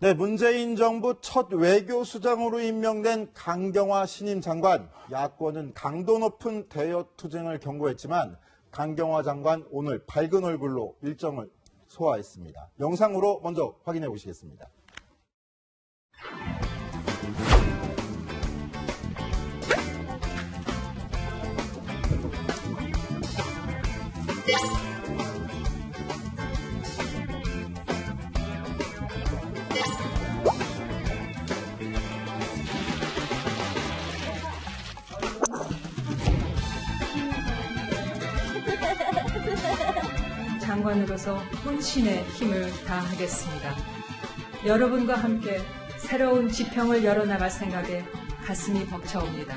네, 문재인 정부 첫 외교수장으로 임명된 강경화 신임 장관. 야권은 강도 높은 대여 투쟁을 경고했지만 강경화 장관 오늘 밝은 얼굴로 일정을 소화했습니다. 영상으로 먼저 확인해 보시겠습니다. 장관으로서 혼신의 힘을 다하겠습니다. 여러분과 함께 새로운 지평을 열어나갈 생각에 가슴이 벅차옵니다.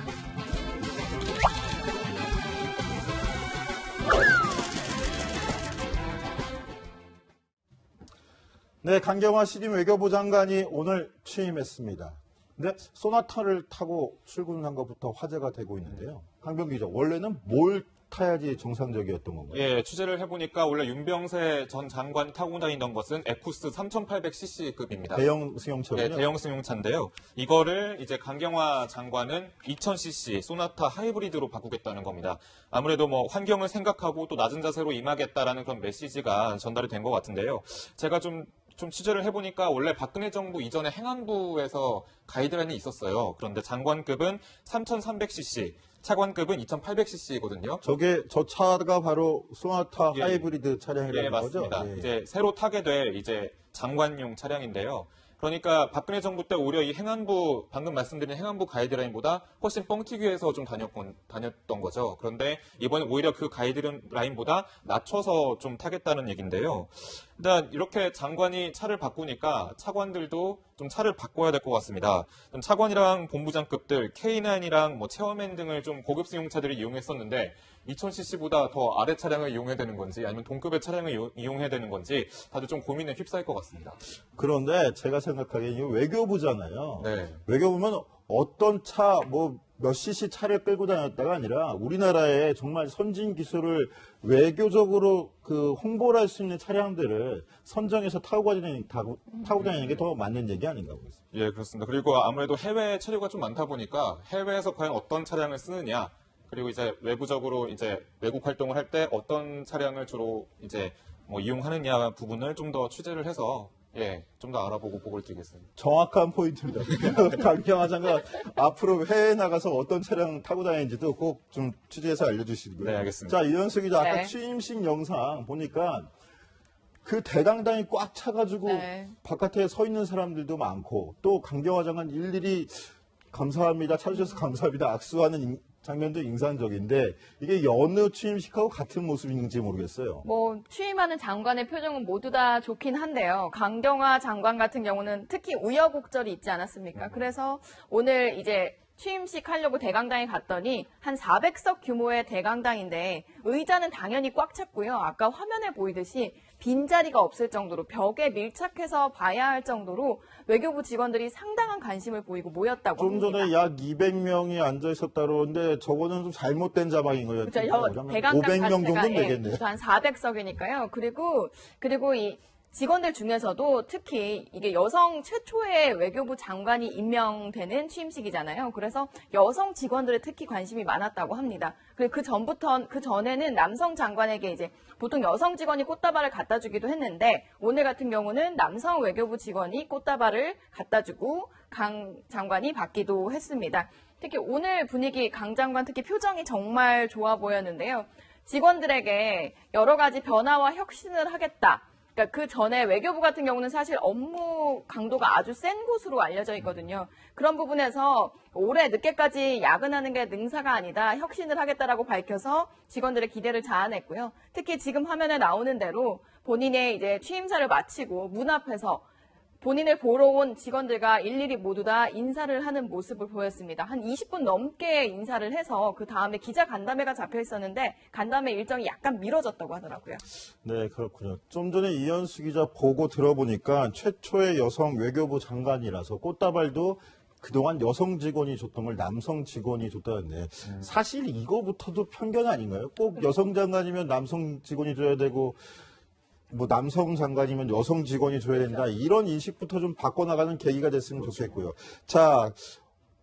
네, 강경화 신임 외교부 장관이 오늘 취임했습니다. 근데 소나타를 타고 출근한 것부터 화제가 되고 있는데요. 강병 기자, 원래는 뭘 타야지 정상적이었던 건가요? 예, 취재를 해보니까 원래 윤병세 전 장관이 타고 다니던 것은 에쿠스 3800cc급입니다. 대형 승용차군요. 네, 대형 승용차인데요. 이거를 이제 강경화 장관은 2000cc 소나타 하이브리드로 바꾸겠다는 겁니다. 아무래도 뭐 환경을 생각하고 또 낮은 자세로 임하겠다라는 그런 메시지가 전달이 된 것 같은데요. 제가 좀 취재를 해보니까 원래 박근혜 정부 이전에 행안부에서 가이드라인이 있었어요. 그런데 장관급은 3300cc, 차관급은 2800cc거든요. 저 차가 바로 소나타 예. 하이브리드 차량이라는 거죠? 맞습니다. 예. 이제 새로 타게 될 이제 장관용 차량인데요. 그러니까 박근혜 정부 때 오히려 이 행안부, 방금 말씀드린 행안부 가이드라인보다 훨씬 뻥튀기 해서 좀 다녔던 거죠. 그런데 이번에 오히려 그 가이드라인보다 낮춰서 좀 타겠다는 얘기인데요. 일단 이렇게 장관이 차를 바꾸니까 차관들도 좀 차를 바꿔야 될 것 같습니다. 차관이랑 본부장급들 K9이랑 뭐 체어맨 등을 좀 고급 승용차들을 이용했었는데 2000cc보다 더 아래 차량을 이용해야 되는 건지 아니면 동급의 차량을 이용해야 되는 건지 다들 좀 고민에 휩싸일 것 같습니다. 그런데 제가 생각하기에는 이거 외교부잖아요. 네. 외교부면 어떤 차, 몇 cc 차를 끌고 다녔다가 아니라 우리나라의 정말 선진 기술을 외교적으로 홍보를 할 수 있는 차량들을 선정해서 타고 다니는 게 더 맞는 얘기 아닌가 보겠습니다. 예, 그렇습니다. 그리고 아무래도 해외 체류가 좀 많다 보니까 해외에서 과연 어떤 차량을 쓰느냐, 그리고 이제 외부적으로 이제 외국 활동을 할 때 어떤 차량을 주로 이제 뭐 이용하느냐 부분을 좀 더 취재를 해서 좀 더 알아보고 보고를 드리겠습니다. 정확한 포인트입니다. 강경화 장관 앞으로 해외에 나가서 어떤 차량 타고 다니는지도 꼭 좀 취재해서 알려주시고요. 네, 알겠습니다. 자, 이현수 기자 아까 네. 취임식 영상 보니까 그 대강당이 꽉 차가지고 네. 바깥에 서 있는 사람들도 많고 또 강경화 장관 일일이 감사합니다, 찾으셔서 감사합니다, 악수하는 장면도 인상적인데 이게 여느 취임식하고 같은 모습인지 모르겠어요. 뭐 취임하는 장관의 표정은 모두 다 좋긴 한데요. 강경화 장관 같은 경우는 특히 우여곡절이 있지 않았습니까? 그래서 오늘 이제 취임식 하려고 대강당에 갔더니 한 400석 규모의 대강당인데 의자는 당연히 꽉 찼고요. 아까 화면에 보이듯이 빈자리가 없을 정도로 벽에 밀착해서 봐야 할 정도로 외교부 직원들이 상당한 관심을 보이고 모였다고 좀 합니다. 전에 약 200명이 앉아 있었다 그러는데 저거는 좀 잘못된 자막인 거예요. 그렇죠. 대강당 500명 정도는 자체가 되겠네요. 한 400석이니까요. 그리고 이 직원들 중에서도 특히 이게 여성 최초의 외교부 장관이 임명되는 취임식이잖아요. 그래서 여성 직원들의 특히 관심이 많았다고 합니다. 그리고 그 전에는 남성 장관에게 이제 보통 여성 직원이 꽃다발을 갖다 주기도 했는데 오늘 같은 경우는 남성 외교부 직원이 꽃다발을 갖다 주고 강 장관이 받기도 했습니다. 특히 오늘 분위기 강 장관 특히 표정이 정말 좋아 보였는데요. 직원들에게 여러 가지 변화와 혁신을 하겠다. 그러니까 그 전에 외교부 같은 경우는 사실 업무 강도가 아주 센 곳으로 알려져 있거든요. 그런 부분에서 올해 늦게까지 야근하는 게 능사가 아니다, 혁신을 하겠다라고 밝혀서 직원들의 기대를 자아냈고요. 특히 지금 화면에 나오는 대로 본인의 이제 취임사를 마치고 문 앞에서 본인을 보러 온 직원들과 일일이 모두 다 인사를 하는 모습을 보였습니다. 한 20분 넘게 인사를 해서 그 다음에 기자 간담회가 잡혀 있었는데 간담회 일정이 약간 미뤄졌다고 하더라고요. 네, 그렇군요. 좀 전에 이현수 기자 보고 들어보니까 최초의 여성 외교부 장관이라서 꽃다발도 그동안 여성 직원이 줬던 걸 남성 직원이 줬다는데 사실 이거부터도 편견 아닌가요? 꼭 여성 장관이면 남성 직원이 줘야 되고 뭐 남성 장관이면 여성 직원이 줘야 된다. 이런 인식부터 좀 바꿔나가는 계기가 됐으면 좋겠고요. 자,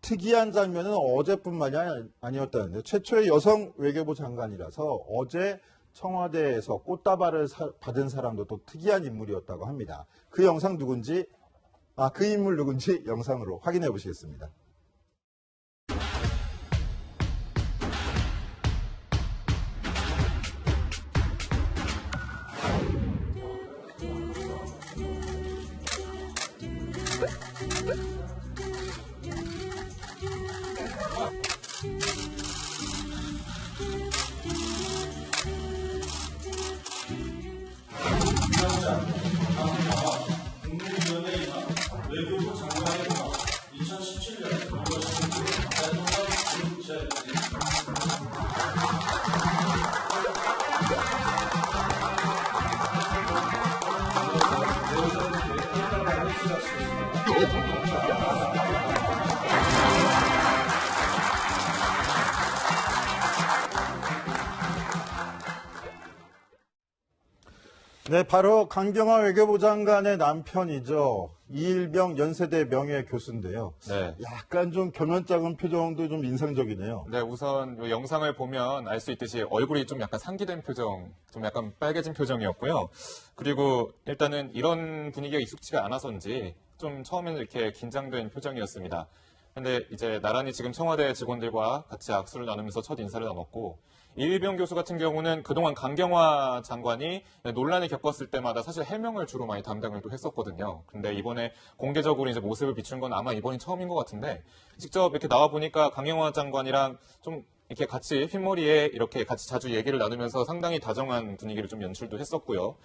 특이한 장면은 어제뿐만이 아니었다는데 최초의 여성 외교부 장관이라서 어제 청와대에서 꽃다발을 받은 사람도 또 특이한 인물이었다고 합니다. 그 영상 누군지, 그 인물 누군지 영상으로 확인해 보시겠습니다. 네, 바로 강경화 외교부 장관의 남편이죠. 이일병 연세대 명예교수인데요. 네. 약간 좀 결면 작은 표정도 좀 인상적이네요. 네, 우선 이 영상을 보면 알 수 있듯이 얼굴이 좀 약간 상기된 표정, 좀 약간 빨개진 표정이었고요. 그리고 일단은 이런 분위기가 익숙지가 않아서인지 좀 처음에는 이렇게 긴장된 표정이었습니다. 근데 이제 나란히 지금 청와대 직원들과 같이 악수를 나누면서 첫 인사를 나눴고, 이일병 교수 같은 경우는 그동안 강경화 장관이 논란을 겪었을 때마다 사실 해명을 주로 많이 담당을 또 했었거든요. 근데 이번에 공개적으로 이제 모습을 비춘 건 아마 이번이 처음인 것 같은데, 직접 이렇게 나와 보니까 강경화 장관이랑 좀 이렇게 같이 흰머리에 이렇게 같이 자주 얘기를 나누면서 상당히 다정한 분위기를 좀 연출도 했었고요.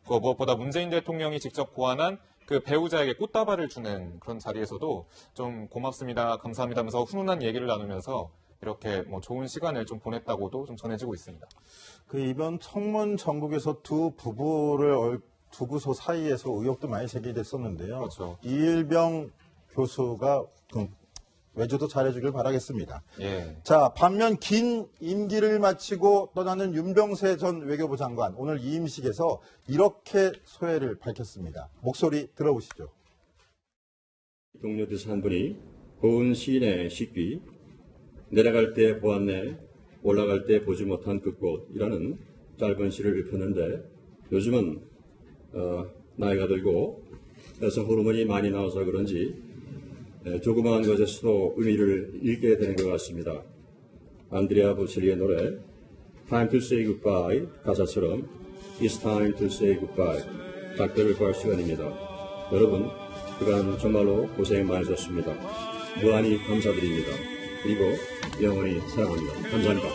무엇보다 문재인 대통령이 직접 고안한 그 배우자에게 꽃다발을 주는 그런 자리에서도 좀 고맙습니다, 감사합니다 하면서 훈훈한 얘기를 나누면서 이렇게 뭐 좋은 시간을 좀 보냈다고도 좀 전해지고 있습니다. 그 이번 청문 전국에서 두 부부를 두고서 사이에서 의혹도 많이 제기됐었는데요. 그렇죠. 이일병 교수가 외주도 잘해주길 바라겠습니다. 예. 자, 반면 긴 임기를 마치고 떠나는 윤병세 전 외교부 장관, 오늘 이임식에서 이렇게 소회를 밝혔습니다. 목소리 들어보시죠. 동료들 한 분이 고운 시인의 식귀, 내려갈 때 보았네, 올라갈 때 보지 못한 그 꽃이라는 짧은 시를 읽혔는데, 요즘은 나이가 들고 여성 호르몬이 많이 나와서 그런지 조그마한 것에서도 의미를 잃게 되는 것 같습니다. 안드레아 보첼리의 노래 Time to say goodbye 가사처럼 It's time to say goodbye 작별을 구할 시간입니다. 여러분 그간 정말로 고생 많으셨습니다. 무한히 감사드립니다. 그리고 영원히 사랑합니다. 감사합니다.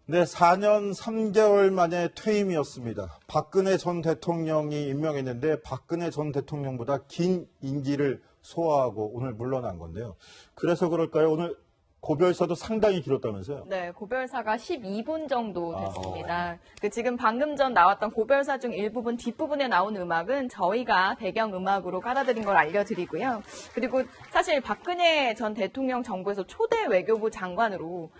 네, 4년 3개월 만에 퇴임이었습니다. 박근혜 전 대통령이 임명했는데 박근혜 전 대통령보다 긴 임기를 소화하고 오늘 물러난 건데요. 그래서 그럴까요? 오늘 고별사도 상당히 길었다면서요? 네, 고별사가 12분 정도 됐습니다. 지금 방금 전 나왔던 고별사 중 일부분 뒷부분에 나온 음악은 저희가 배경 음악으로 깔아드린 걸 알려드리고요. 그리고 사실 박근혜 전 대통령 정부에서 초대 외교부 장관으로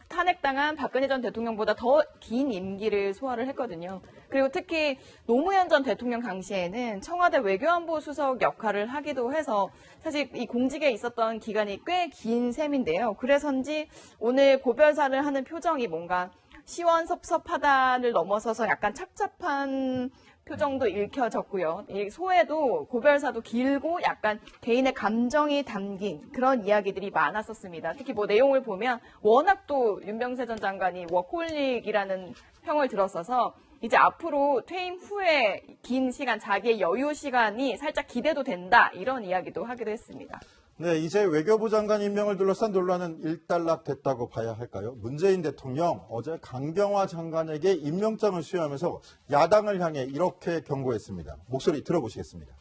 탄핵당한 박근혜 전 대통령보다 더 긴 임기를 소화를 했거든요. 그리고 특히 노무현 전 대통령 당시에는 청와대 외교안보 수석 역할을 하기도 해서 사실 이 공직에 있었던 기간이 꽤 긴 셈인데요. 그래서인지 오늘 고별사를 하는 표정이 뭔가 시원섭섭하다를 넘어서서 약간 착잡한 표정도 읽혀졌고요. 이 소회도 고별사도 길고 약간 개인의 감정이 담긴 그런 이야기들이 많았었습니다. 특히 뭐 내용을 보면 워낙 또 윤병세 전 장관이 워콜릭이라는 평을 들었어서 이제 앞으로 퇴임 후에 긴 시간, 자기의 여유 시간이 살짝 기대도 된다 이런 이야기도 하기도 했습니다. 네, 이제 외교부 장관 임명을 둘러싼 논란은 일단락됐다고 봐야 할까요? 문재인 대통령 어제 강경화 장관에게 임명장을 수여하면서 야당을 향해 이렇게 경고했습니다. 목소리 들어보시겠습니다.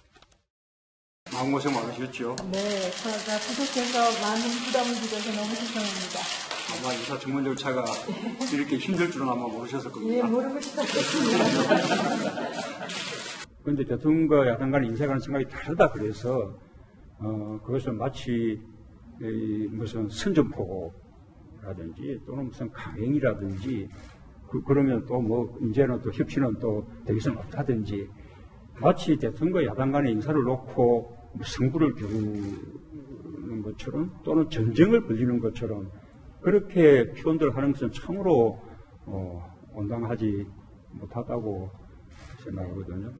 마음고생 많으셨죠? 네, 제가 구속해서 많은 부담을 드려서 너무 죄송합니다. 아마 이사 전문 절차가 이렇게 힘들 줄은 아마 모르셨을 겁니다. 예, 모르고 싶었습니다. 그런데 대통령과 야당 간의 인사관의 생각이 다르다 그래서 그것은 마치 무슨 선전포고라든지 또는 무슨 강행이라든지 그러면 또 뭐 이제는 또 협치는 또 더 이상 없다든지 마치 대통령과 야당 간의 인사를 놓고 뭐 승부를 겨루는 것처럼 또는 전쟁을 벌이는 것처럼 그렇게 표현들 하는 것은 참으로 온당하지 못하다고 생각하거든요.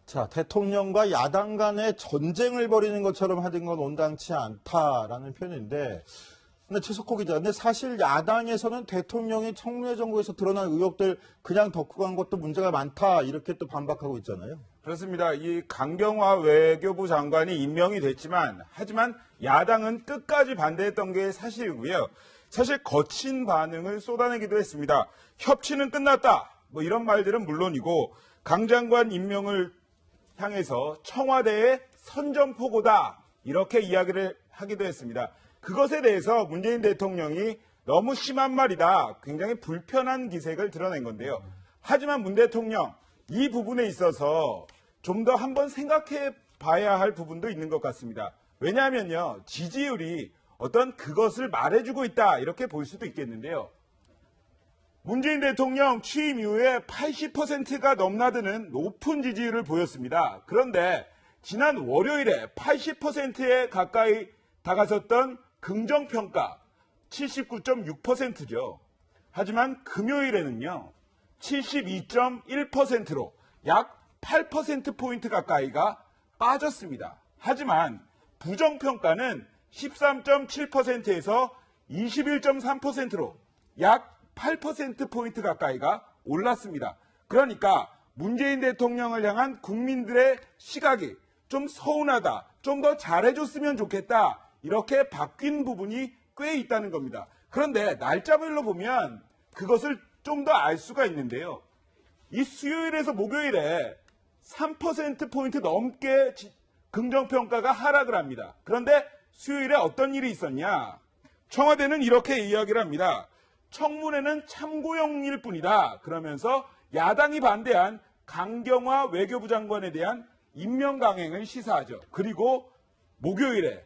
자, 대통령과 야당 간의 전쟁을 벌이는 것처럼 하는 건 온당치 않다라는 표현인데, 근데 최석호 기자, 근데 사실 야당에서는 대통령이 청문회 정국에서 드러난 의혹들 그냥 덮고 간 것도 문제가 많다 이렇게 또 반박하고 있잖아요. 그렇습니다. 이 강경화 외교부 장관이 임명이 됐지만, 하지만 야당은 끝까지 반대했던 게 사실이고요. 사실 거친 반응을 쏟아내기도 했습니다. 협치는 끝났다. 뭐 이런 말들은 물론이고, 강 장관 임명을 향해서 청와대의 선전포고다. 이렇게 이야기를 하기도 했습니다. 그것에 대해서 문재인 대통령이 너무 심한 말이다. 굉장히 불편한 기색을 드러낸 건데요. 하지만 문 대통령, 이 부분에 있어서 좀 더 한번 생각해 봐야 할 부분도 있는 것 같습니다. 왜냐하면요, 지지율이 어떤 그것을 말해주고 있다. 이렇게 볼 수도 있겠는데요. 문재인 대통령 취임 이후에 80%가 넘나드는 높은 지지율을 보였습니다. 그런데 지난 월요일에 80%에 가까이 다가섰던 긍정평가 79.6%죠. 하지만 금요일에는요, 72.1%로 약 8%포인트 가까이가 빠졌습니다. 하지만 부정평가는 13.7%에서 21.3%로 약 8%포인트 가까이가 올랐습니다. 그러니까 문재인 대통령을 향한 국민들의 시각이 좀 서운하다, 좀 더 잘해줬으면 좋겠다, 이렇게 바뀐 부분이 꽤 있다는 겁니다. 그런데 날짜별로 보면 그것을 좀 더 알 수가 있는데요. 이 수요일에서 목요일에 3%포인트 넘게 긍정평가가 하락을 합니다. 그런데 수요일에 어떤 일이 있었냐? 청와대는 이렇게 이야기를 합니다. 청문회는 참고용일 뿐이다. 그러면서 야당이 반대한 강경화 외교부 장관에 대한 임명 강행을 시사하죠. 그리고 목요일에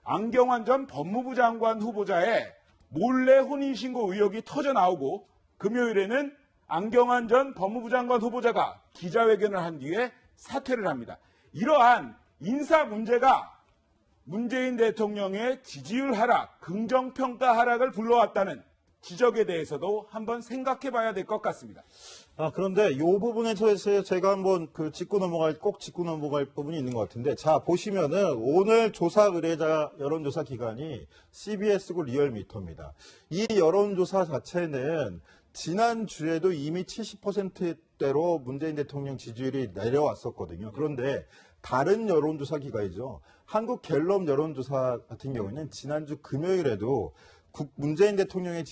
안경환 전 법무부 장관 후보자의 몰래 혼인신고 의혹이 터져 나오고, 금요일에는 안경환 전 법무부 장관 후보자가 기자회견을 한 뒤에 사퇴를 합니다. 이러한 인사 문제가 문재인 대통령의 지지율 하락, 긍정평가 하락을 불러왔다는 지적에 대해서도 한번 생각해 봐야 될 것 같습니다. 그런데 이 부분에 대해서 제가 한번 꼭 짚고 넘어갈 부분이 있는 것 같은데, 자, 보시면은 오늘 조사 의뢰자 여론조사 기관이 CBS고 리얼미터입니다. 이 여론조사 자체는 지난주에도 이미 70%대로 문재인 대통령 지지율이 내려왔었거든요. 그런데 다른 여론조사 기관이죠. 한국갤럽 여론조사 같은 경우에는 지난주 금요일에도 문재인 대통령의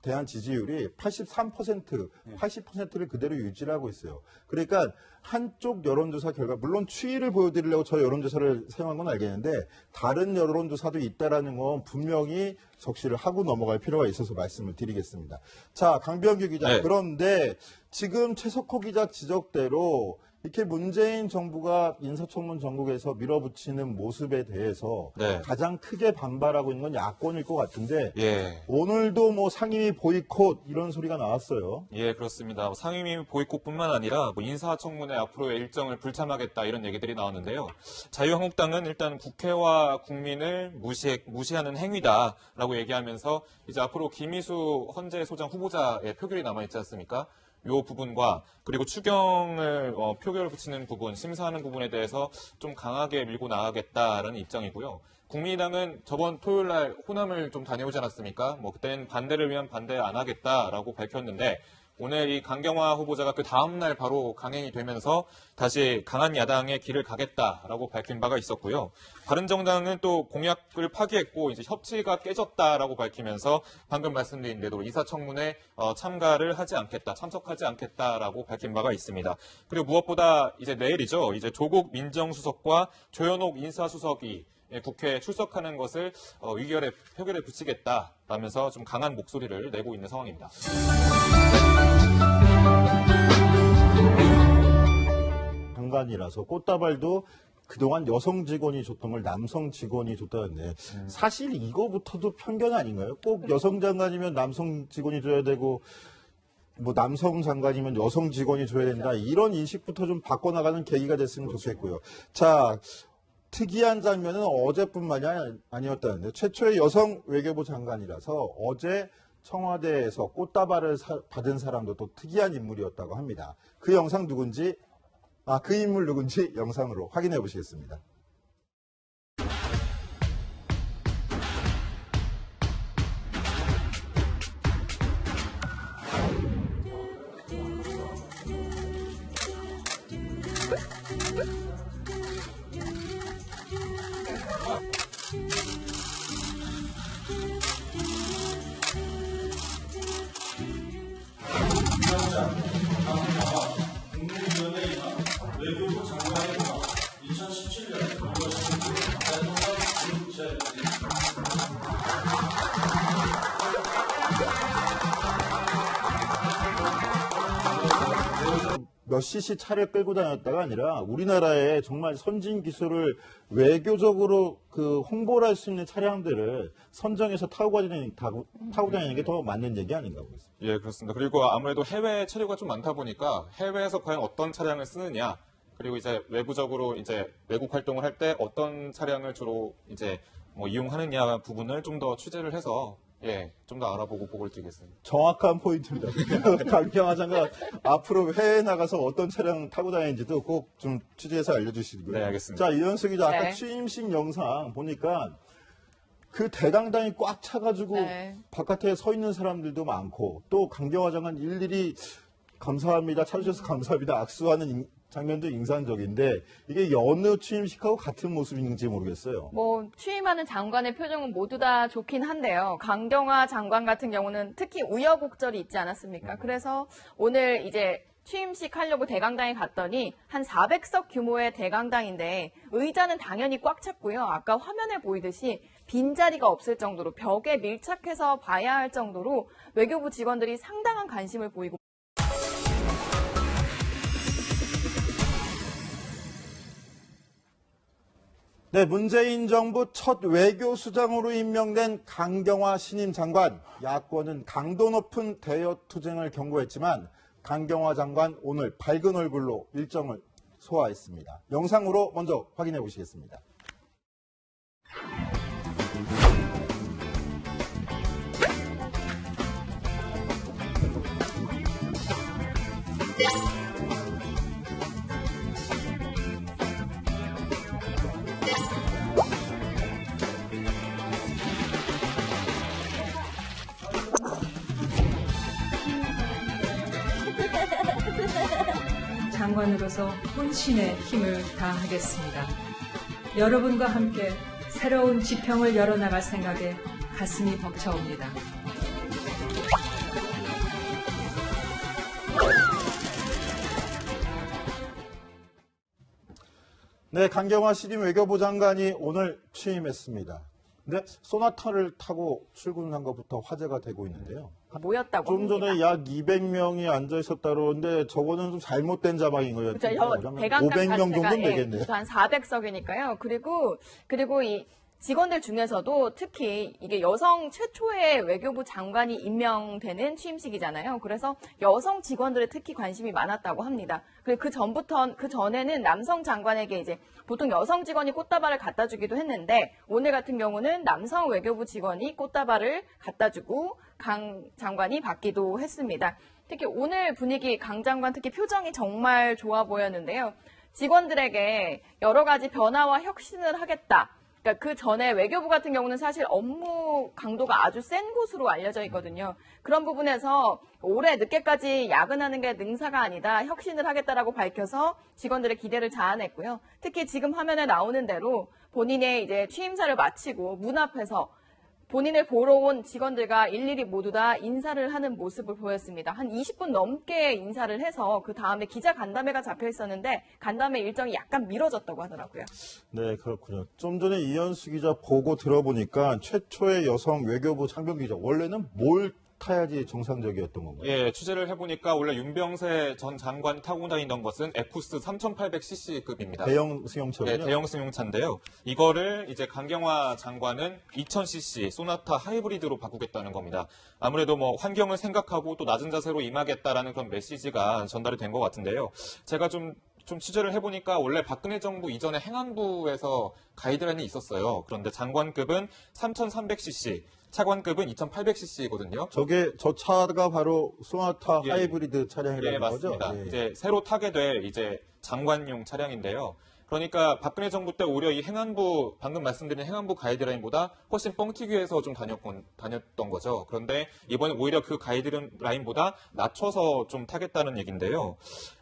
대한 지지율이 80%를 그대로 유지를 하고 있어요. 그러니까 한쪽 여론조사 결과, 물론 추이를 보여드리려고 저 여론조사를 사용한 건 알겠는데, 다른 여론조사도 있다라는 건 분명히 적시를 하고 넘어갈 필요가 있어서 말씀을 드리겠습니다. 자, 강병규 기자. 네. 그런데 지금 최석호 기자 지적대로 이렇게 문재인 정부가 인사청문 전국에서 밀어붙이는 모습에 대해서 네. 가장 크게 반발하고 있는 건 야권일 것 같은데, 예. 오늘도 뭐 상임위 보이콧 이런 소리가 나왔어요. 예, 그렇습니다. 상임위 보이콧뿐만 아니라 인사청문회 앞으로의 일정을 불참하겠다 이런 얘기들이 나왔는데요. 자유한국당은 일단 국회와 국민을 무시하는 행위다라고 얘기하면서 이제 앞으로 김희수 헌재 소장 후보자의 표결이 남아있지 않습니까? 요 부분과 그리고 추경을 표결을 붙이는 부분, 심사하는 부분에 대해서 좀 강하게 밀고 나가겠다라는 입장이고요. 국민의당은 저번 토요일 날 호남을 좀 다녀오지 않았습니까? 그때는 반대를 위한 반대 안 하겠다라고 밝혔는데, 오늘 이 강경화 후보자가 그 다음날 바로 강행이 되면서 다시 강한 야당의 길을 가겠다라고 밝힌 바가 있었고요. 바른정당은 또 공약을 파기했고 이제 협치가 깨졌다라고 밝히면서 방금 말씀드린 대로 인사청문회 참석하지 않겠다라고 밝힌 바가 있습니다. 그리고 무엇보다 이제 내일이죠. 이제 조국 민정수석과 조현옥 인사수석이 국회에 출석하는 것을 의결에 표결에 붙이겠다라면서 좀 강한 목소리를 내고 있는 상황입니다. 장관이라서 꽃다발도 그동안 여성 직원이 줬던 걸 남성 직원이 줬다는데, 사실 이거부터도 편견 아닌가요? 꼭 여성 장관이면 남성 직원이 줘야 되고, 뭐 남성 장관이면 여성 직원이 줘야 된다. 이런 인식부터 좀 바꿔나가는 계기가 됐으면 좋겠고요. 자, 특이한 장면은 어제뿐만이 아니었다는데 최초의 여성 외교부 장관이라서 어제 청와대에서 꽃다발을 받은 사람도 또 특이한 인물이었다고 합니다. 그 영상 누군지, 그 인물 누군지 영상으로 확인해 보시겠습니다. 몇 cc 차를 끌고 다녔다가 아니라 우리나라의 정말 선진 기술을 외교적으로 그 홍보를 할 수 있는 차량들을 선정해서 타고 다니는 게 더 맞는 얘기 아닌가 보겠습니다. 예, 그렇습니다. 그리고 아무래도 해외 체류가 좀 많다 보니까 해외에서 과연 어떤 차량을 쓰느냐, 그리고 이제 외부적으로 이제 외국 활동을 할 때 어떤 차량을 주로 이제 뭐 이용하느냐 부분을 좀 더 취재를 해서 좀 더 알아보고 보고를 드리겠습니다. 정확한 포인트입니다. 강경화 장관 앞으로 해외에 나가서 어떤 차량 타고 다니는지도 꼭 좀 취재해서 알려주시고요. 네, 알겠습니다. 자, 이현수 기자 아까 네. 취임식 영상 보니까 그 대강당이 꽉 차가지고 바깥에 서 있는 사람들도 많고 또 강경화 장관 일일이 감사합니다, 찾으셔서 감사합니다, 악수하는 장면도 인상적인데 이게 여느 취임식하고 같은 모습인지 모르겠어요. 뭐 취임하는 장관의 표정은 모두 다 좋긴 한데요. 강경화 장관 같은 경우는 특히 우여곡절이 있지 않았습니까? 그래서 오늘 이제 취임식 하려고 대강당에 갔더니 한 400석 규모의 대강당인데 의자는 당연히 꽉 찼고요. 아까 화면에 보이듯이 빈자리가 없을 정도로 벽에 밀착해서 봐야 할 정도로 외교부 직원들이 상당한 관심을 보이고 네, 문재인 정부 첫 외교수장으로 임명된 강경화 신임 장관. 야권은 강도 높은 대여 투쟁을 경고했지만 강경화 장관 오늘 밝은 얼굴로 일정을 소화했습니다. 영상으로 먼저 확인해 보시겠습니다. 장관으로서 혼신의 힘을 다하겠습니다. 여러분과 함께 새로운 지평을 열어나갈 생각에 가슴이 벅차옵니다. 네, 강경화 신임 외교부 장관이 오늘 취임했습니다. 근데 소나타를 타고 출근한 것부터 화제가 되고 있는데요. 모였다고 좀 전에 합니다. 약 200명이 앉아 있었다고 그러는데 저거는 좀 잘못된 자막인 거예요. 그렇죠. 대강당 500명 정도는 자체가 되겠네요. 한 400석이니까요. 그리고 이 직원들 중에서도 특히 이게 여성 최초의 외교부 장관이 임명되는 취임식이잖아요. 그래서 여성 직원들에 특히 관심이 많았다고 합니다. 그리고 그 전에는 남성 장관에게 이제 보통 여성 직원이 꽃다발을 갖다 주기도 했는데 오늘 같은 경우는 남성 외교부 직원이 꽃다발을 갖다 주고 강 장관이 받기도 했습니다. 특히 오늘 분위기 강 장관 특히 표정이 정말 좋아 보였는데요. 직원들에게 여러 가지 변화와 혁신을 하겠다. 그러니까 그 전에 외교부 같은 경우는 사실 업무 강도가 아주 센 곳으로 알려져 있거든요. 그런 부분에서 올해 늦게까지 야근하는 게 능사가 아니다, 혁신을 하겠다라고 밝혀서 직원들의 기대를 자아냈고요. 특히 지금 화면에 나오는 대로 본인의 이제 취임사를 마치고 문 앞에서 본인을 보러 온 직원들과 일일이 모두 다 인사를 하는 모습을 보였습니다. 한 20분 넘게 인사를 해서 그 다음에 기자 간담회가 잡혀 있었는데 간담회 일정이 약간 미뤄졌다고 하더라고요. 네, 그렇군요. 좀 전에 이현수 기자 보고 들어보니까 최초의 여성 외교부 장병 기자 원래는 뭘 타야지 정상적이었던 건가요? 예, 취재를 해보니까 원래 윤병세 전 장관이 타고 다니던 것은 에쿠스 3800cc급입니다. 대형 승용차군요. 네, 대형 승용차인데요. 이거를 이제 강경화 장관은 2000cc 소나타 하이브리드로 바꾸겠다는 겁니다. 아무래도 뭐 환경을 생각하고 또 낮은 자세로 임하겠다라는 그런 메시지가 전달이 된 것 같은데요. 제가 좀 취재를 해보니까 원래 박근혜 정부 이전에 행안부에서 가이드라인이 있었어요. 그런데 장관급은 3300cc, 차관급은 2800cc거든요. 저 차가 바로 소나타 예. 하이브리드 차량이라는 예, 맞습니다. 거죠? 예. 이제 새로 타게 될 이제 장관용 차량인데요. 그러니까 박근혜 정부 때 오히려 이 행안부, 방금 말씀드린 행안부 가이드라인보다 훨씬 뻥튀기해서 좀 다녔던 거죠. 그런데 이번에 오히려 그 가이드라인보다 낮춰서 좀 타겠다는 얘기인데요.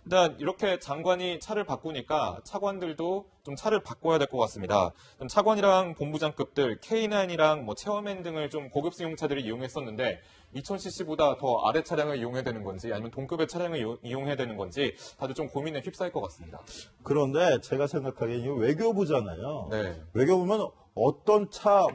일단 이렇게 장관이 차를 바꾸니까 차관들도 좀 차를 바꿔야 될 것 같습니다. 차관이랑 본부장급들 K9이랑 뭐 체어맨 등을 좀 고급 승용차들을 이용했었는데 2000cc보다 더 아래 차량을 이용해야 되는 건지 아니면 동급의 차량을 이용해야 되는 건지 다들 좀 고민에 휩싸일 것 같습니다. 그런데 제가 생각하기에는 이거 외교부잖아요. 네. 외교부면 어떤 차,